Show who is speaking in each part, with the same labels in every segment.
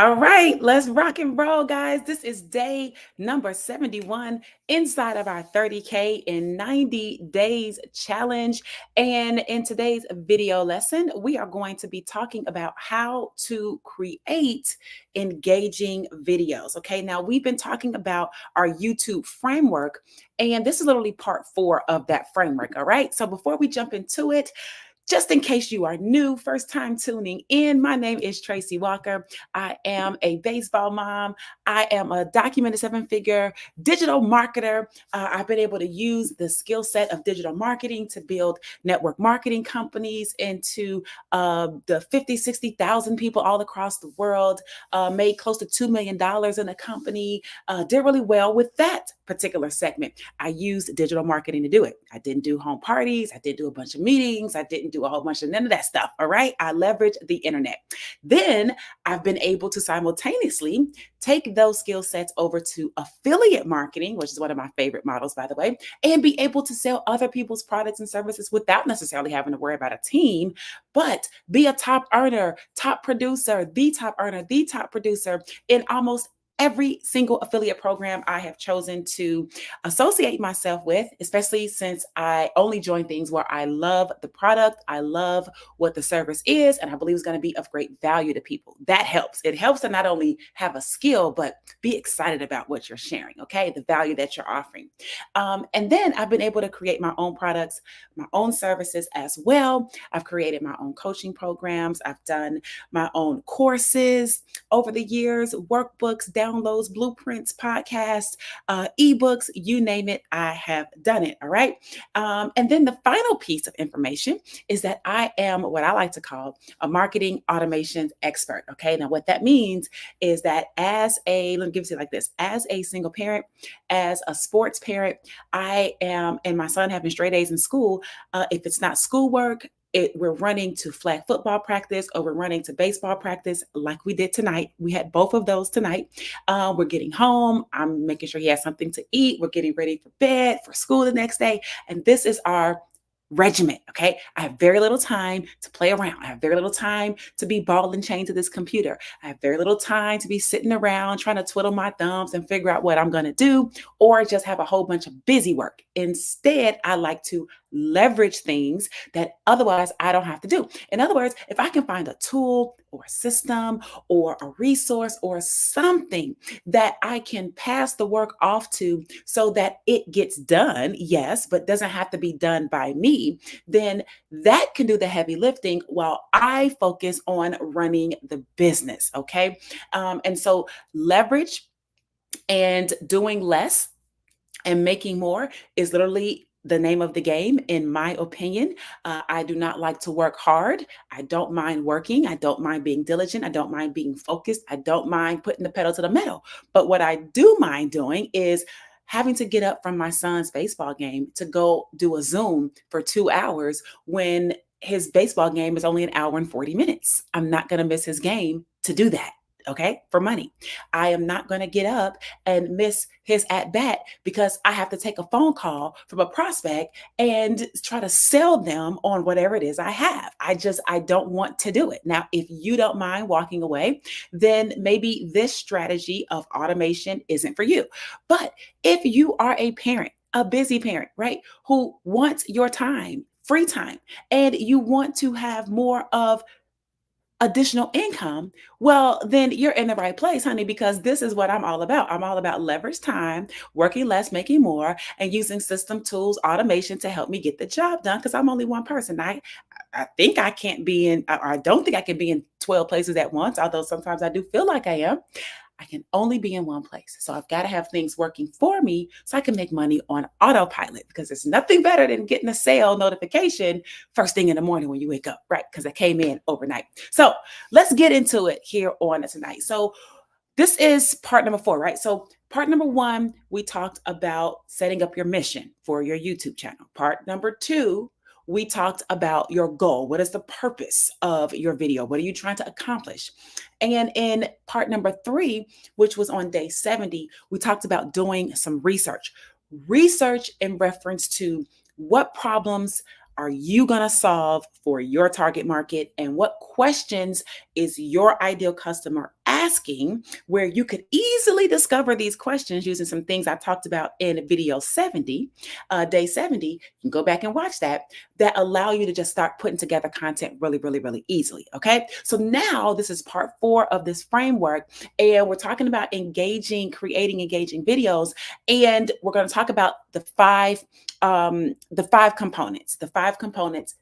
Speaker 1: All right, let's rock and roll, guys. This is day number 71 inside of our 30K in 90 days challenge. And in today's video lesson, we are going to be talking about how to create engaging videos. Okay, now we've been talking about our YouTube framework, and this is literally part 4 of that framework. All right, so before we jump into it, just in case you are new, first time tuning in, my name is Tracy Walker. I am a baseball mom. I am a documented 7-figure digital marketer. I've been able to use the skill set of digital marketing to build network marketing companies into the 50, 60,000 people all across the world, made close to $2 million in a company, did really well with that particular segment. I used digital marketing to do it. I didn't do home parties. I didn't do a bunch of meetings. I didn't do a whole bunch of none of that stuff. All right. I leveraged the internet. Then I've been able to simultaneously take those skill sets over to affiliate marketing, which is one of my favorite models, by the way, and be able to sell other people's products and services without necessarily having to worry about a team, but be a top earner, top producer, the top earner, the top producer in almost every single affiliate program I have chosen to associate myself with, especially since I only join things where I love the product, I love what the service is, and I believe it's going to be of great value to people. That helps. It helps to not only have a skill, but be excited about what you're sharing, okay? The value that you're offering. And then I've been able to create my own products, my own services as well. I've created my own coaching programs. I've done my own courses over the years, workbooks, downloads, blueprints, podcasts, ebooks, you name it, I have done it. All right. And then the final piece of information is that I am what I like to call a marketing automation expert. Okay. Now, what that means is that let me give it to you like this, as a single parent, as a sports parent, I am, and my son having straight A's in school, if it's not schoolwork, we're running to flag football practice or we're running to baseball practice like we did tonight. We had both of those tonight. We're getting home. I'm making sure he has something to eat. We're getting ready for bed, for school the next day. And this is our regiment. Okay. I have very little time to play around. I have very little time to be ball and chain to this computer. I have very little time to be sitting around trying to twiddle my thumbs and figure out what I'm going to do or just have a whole bunch of busy work. Instead, I like to leverage things that otherwise I don't have to do. In other words, if I can find a tool or a system or a resource or something that I can pass the work off to so that it gets done, yes, but doesn't have to be done by me, then that can do the heavy lifting while I focus on running the business. Okay. And so leverage and doing less and making more is literally the name of the game, in my opinion. I do not like to work hard. I don't mind working. I don't mind being diligent. I don't mind being focused. I don't mind putting the pedal to the metal. But what I do mind doing is having to get up from my son's baseball game to go do a Zoom for 2 hours when his baseball game is only an hour and 40 minutes. I'm not going to miss his game to do that. Okay, for money. I am not going to get up and miss his at bat because I have to take a phone call from a prospect and try to sell them on whatever it is I have. I don't want to do it. Now, if you don't mind walking away, then maybe this strategy of automation isn't for you. But if you are a parent, a busy parent, right, who wants your time, free time, and you want to have more of additional income, well, then you're in the right place, honey, because this is what I'm all about. I'm all about leverage time, working less, making more, and using system tools, automation to help me get the job done because I'm only one person. I think I can't be in, or I don't think I can be in 12 places at once, although sometimes I do feel like I am. I can only be in one place. So I've got to have things working for me so I can make money on autopilot because there's nothing better than getting a sale notification first thing in the morning when you wake up, right? Because I came in overnight. So let's get into it here on tonight. So this is part number 4, right? So part number 1, we talked about setting up your mission for your YouTube channel. Part number 2, we talked about your goal. What is the purpose of your video? What are you trying to accomplish? And in part number 3, which was on day 70, we talked about doing some research. Research in reference to what problems are you going to solve for your target market and what questions is your ideal customer asking, where you could easily discover these questions using some things I talked about in video 70, day 70. You can go back and watch that allow you to just start putting together content really, really, really easily. Okay. So now this is part 4 of this framework, and we're talking about creating engaging videos. And we're going to talk about the five components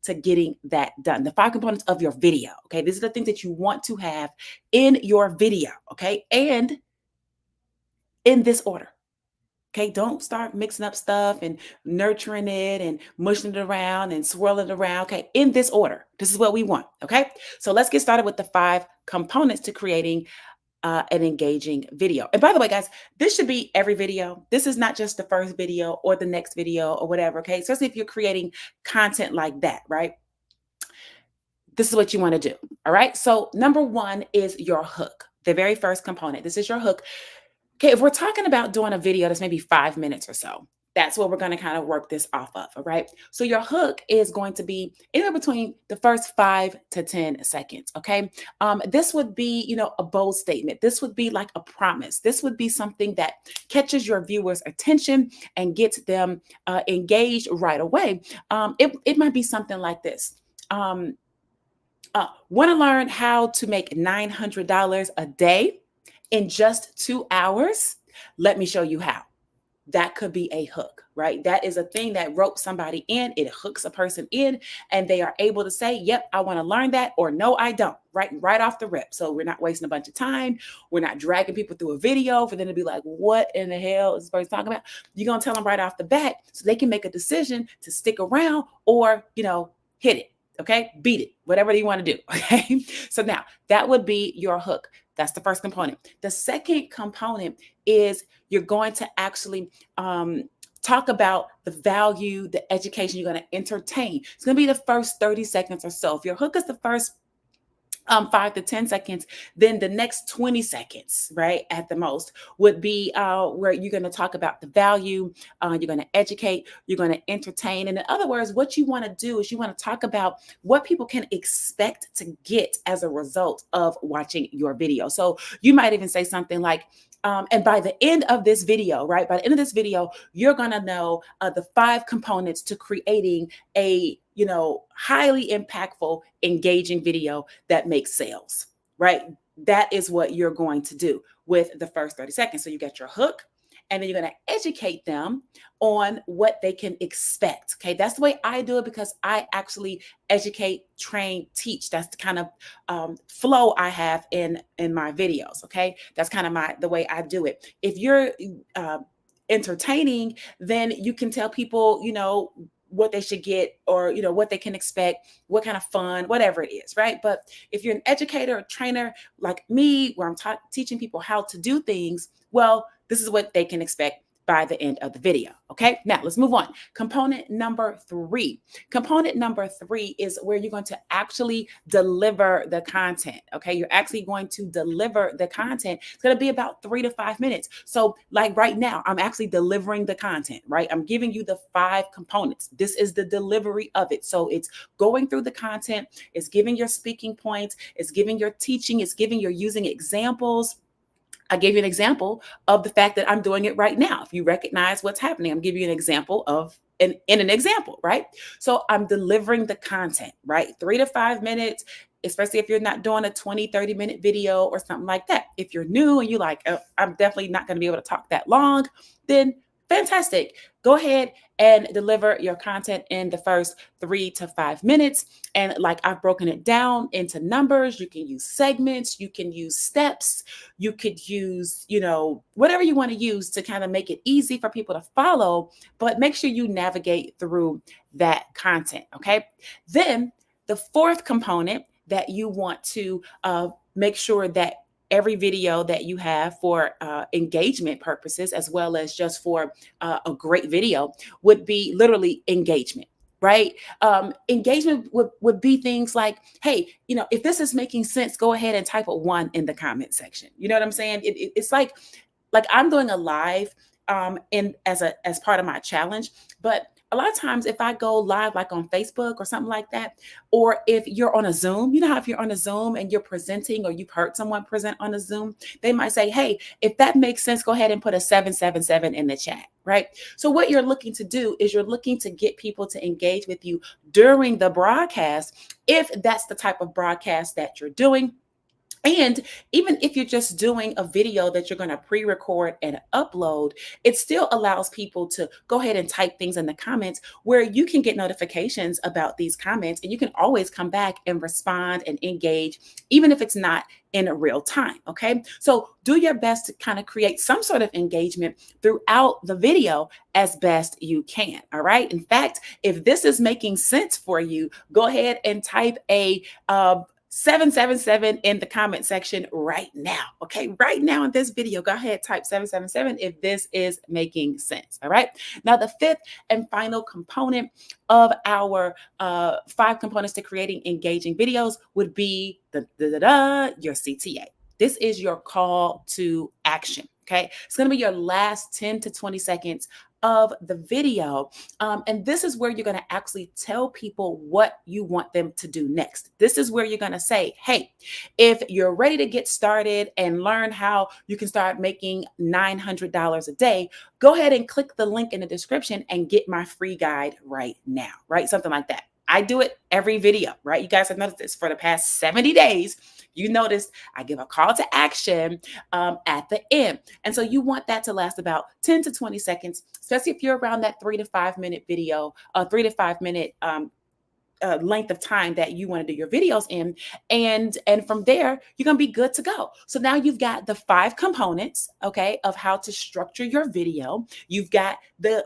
Speaker 1: to getting that done, the 5 components of your video. Okay. These are the things that you want to have in your video. Okay. And in this order. Okay, don't start mixing up stuff and nurturing it and mushing it around and swirling it around. Okay, in this order. This is what we want. Okay, so let's get started with the 5 components to creating an engaging video. And by the way, guys, this should be every video. This is not just the first video or the next video or whatever. Okay, especially if you're creating content like that, right? This is what you want to do. All right, so number 1 is your hook, the very first component. This is your hook. Okay, if we're talking about doing a video that's maybe 5 minutes or so, that's what we're going to kind of work this off of. All right. So your hook is going to be anywhere between the first 5 to 10 seconds. Okay. This would be, a bold statement. This would be like a promise. This would be something that catches your viewers' attention and gets them engaged right away. It might be something like this. Want to learn how to make $900 a day in just 2 hours? Let me show you how. That could be a hook, right? That is a thing that ropes somebody in. It hooks a person in, and they are able to say, yep, I want to learn that, or no, I don't, right off the rip. So we're not wasting a bunch of time. We're not dragging people through a video for them to be like, what in the hell is this person talking about? You're going to tell them right off the bat so they can make a decision to stick around or, hit it. Okay, beat it, whatever you want to do. Okay, so now that would be your hook. That's the first component. The second component is you're going to actually talk about the value, the education. You're going to entertain. It's going to be the first 30 seconds or so. If your hook is the first 5 to 10 seconds, then the next 20 seconds, right, at the most, would be where you're going to talk about the value, you're going to educate, you're going to entertain. And in other words, what you want to do is you want to talk about what people can expect to get as a result of watching your video. So you might even say something like, and by the end of this video, right, by the end of this video, you're going to know the 5 components to creating a highly impactful, engaging video that makes sales, right? That is what you're going to do with the first 30 seconds. So you get your hook, and then you're going to educate them on what they can expect. Okay. That's the way I do it, because I actually educate, train, teach. That's the kind of flow I have in my videos. Okay. That's kind of the way I do it. If you're entertaining, then you can tell people, what they should get, or what they can expect, what kind of fun, whatever it is, right? But if you're an educator or trainer like me, where I'm teaching people how to do things, well, this is what they can expect by the end of the video. Okay, now let's move on. Component number 3. Component number 3 is where you're going to actually deliver the content. Okay, you're actually going to deliver the content. It's going to be about 3 to 5 minutes. So like right now, I'm actually delivering the content, right? I'm giving you the 5 components. This is the delivery of it. So it's going through the content, it's giving your speaking points, it's giving your teaching, it's giving your using examples. I gave you an example of the fact that I'm doing it right now. If you recognize what's happening, I'm giving you an example of in an example, right? So I'm delivering the content, right? 3 to 5 minutes, especially if you're not doing a 20, 30-minute video or something like that. If you're new and you're like, oh, I'm definitely not going to be able to talk that long, then fantastic. Go ahead and deliver your content in the first 3 to 5 minutes. And like I've broken it down into numbers, you can use segments, you can use steps, you could use, whatever you want to use to kind of make it easy for people to follow, but make sure you navigate through that content. Okay. Then the 4th component that you want to make sure that every video that you have for engagement purposes, as well as just for a great video, would be literally engagement, right? Engagement would be things like, hey, if this is making sense, go ahead and type a 1 in the comment section. You know what I'm saying? It's like I'm doing a live as part of my challenge, but a lot of times if I go live like on Facebook or something like that, or if you're on a Zoom, you know how if you're on a Zoom and you're presenting or you've heard someone present on a Zoom, they might say, hey, if that makes sense, go ahead and put a 777 in the chat, right? So what you're looking to do is you're looking to get people to engage with you during the broadcast, if that's the type of broadcast that you're doing. And even if you're just doing a video that you're going to pre-record and upload, it still allows people to go ahead and type things in the comments where you can get notifications about these comments, and you can always come back and respond and engage, even if it's not in real time. Okay. So do your best to kind of create some sort of engagement throughout the video as best you can. All right. In fact, if this is making sense for you, go ahead and type a 777 in the comment section right now. Okay, right now in this video, go ahead, type 777 if this is making sense. All right. Now, the fifth and final component of our 5 components to creating engaging videos would be your CTA. This is your call to action. Okay, it's going to be your last 10 to 20 seconds of the video. And this is where you're going to actually tell people what you want them to do next. This is where you're going to say, hey, if you're ready to get started and learn how you can start making $900 a day, go ahead and click the link in the description and get my free guide right now, right? Something like that. I do it every video, right? You guys have noticed this for the past 70 days. You noticed I give a call to action at the end. And so you want that to last about 10 to 20 seconds, especially if you're around that 3 to 5 minute video, 3 to 5 minute length of time that you want to do your videos in. And from there, you're going to be good to go. So now you've got the 5 components, okay, of how to structure your video. You've got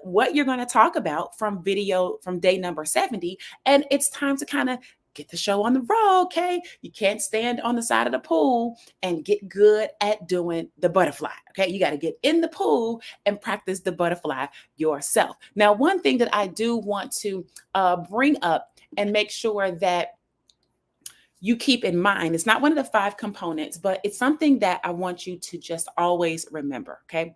Speaker 1: what you're going to talk about from day number 70. And it's time to kind of get the show on the road, okay? You can't stand on the side of the pool and get good at doing the butterfly, okay? You got to get in the pool and practice the butterfly yourself. Now, one thing that I do want to bring up and make sure that you keep in mind, it's not one of the 5 components, but it's something that I want you to just always remember, okay?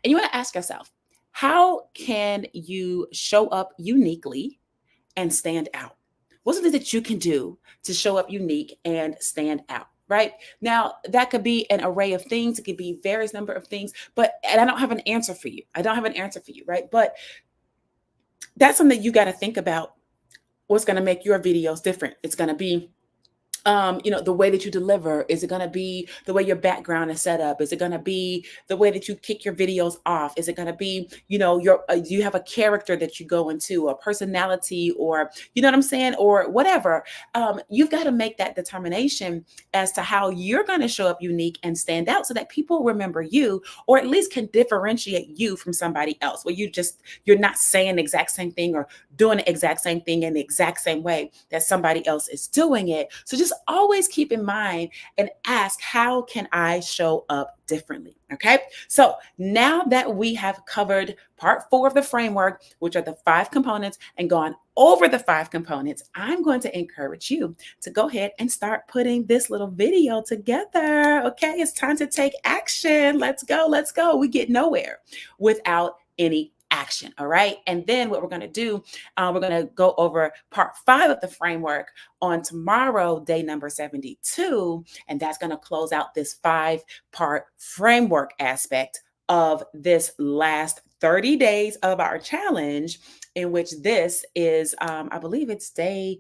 Speaker 1: And you want to ask yourself, how can you show up uniquely and stand out? What's something that you can do to show up unique and stand out? Right now, that could be an array of things. It could be various number of things, and I don't have an answer for you. Right? But that's something you got to think about. What's going to make your videos different? It's going to be the way that you deliver. Is it going to be the way your background is set up? Is it going to be the way that you kick your videos off? Is it going to be, you have a character that you go into, a personality, or, you know what I'm saying? Or whatever. You've got to make that determination as to how you're going to show up unique and stand out so that people remember you, or at least can differentiate you from somebody else, where you're not saying the exact same thing or doing the exact same thing in the exact same way that somebody else is doing it. So just always keep in mind and ask, how can I show up differently? Okay. So now that we have covered part 4 of the framework, which are the 5 components, and gone over the 5 components, I'm going to encourage you to go ahead and start putting this little video together. Okay. It's time to take action. Let's go. Let's go. We get nowhere without any action. All right. And then what we're going to do, we're going to go over part 5 of the framework on tomorrow, day number 72. And that's going to close out this 5-part framework aspect of this last 30 days of our challenge, in which this is, I believe it's day,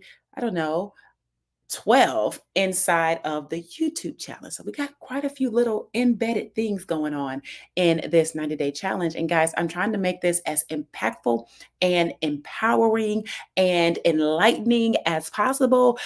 Speaker 1: 12 inside of the YouTube challenge. So we got quite a few little embedded things going on in this 90-day challenge. And guys, I'm trying to make this as impactful and empowering and enlightening as possible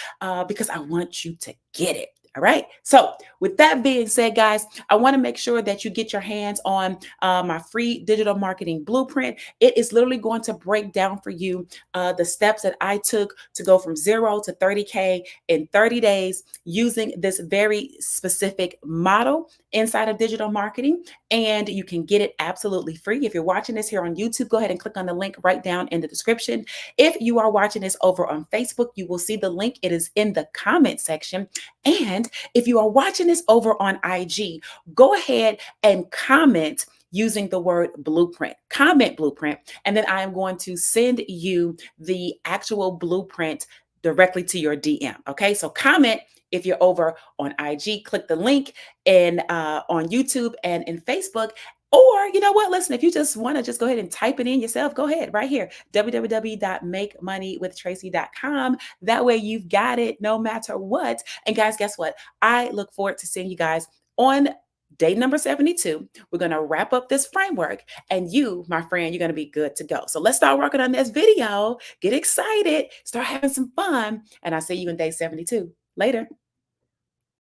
Speaker 1: because I want you to get it. All right. So with that being said, guys, I want to make sure that you get your hands on my free digital marketing blueprint. It is literally going to break down for you the steps that I took to go from 0 to 30K in 30 days using this very specific model inside of digital marketing. And you can get it absolutely free. If you're watching this here on YouTube, go ahead and click on the link right down in the description. If you are watching this over on Facebook, you will see the link. It is in the comment section. And if you are watching this over on IG, go ahead and comment using the word blueprint. Comment blueprint, and then I am going to send you the actual blueprint directly to your DM. Okay, so comment if you're over on IG, click the link, and on YouTube and in Facebook. Or you know what? Listen, if you just want to just go ahead and type it in yourself, go ahead right here, www.makemoneywithtracy.com. That way you've got it no matter what. And guys, guess what? I look forward to seeing you guys on day number 72. We're going to wrap up this framework, and you, my friend, you're going to be good to go. So let's start working on this video. Get excited, start having some fun, and I'll see you in day 72. Later.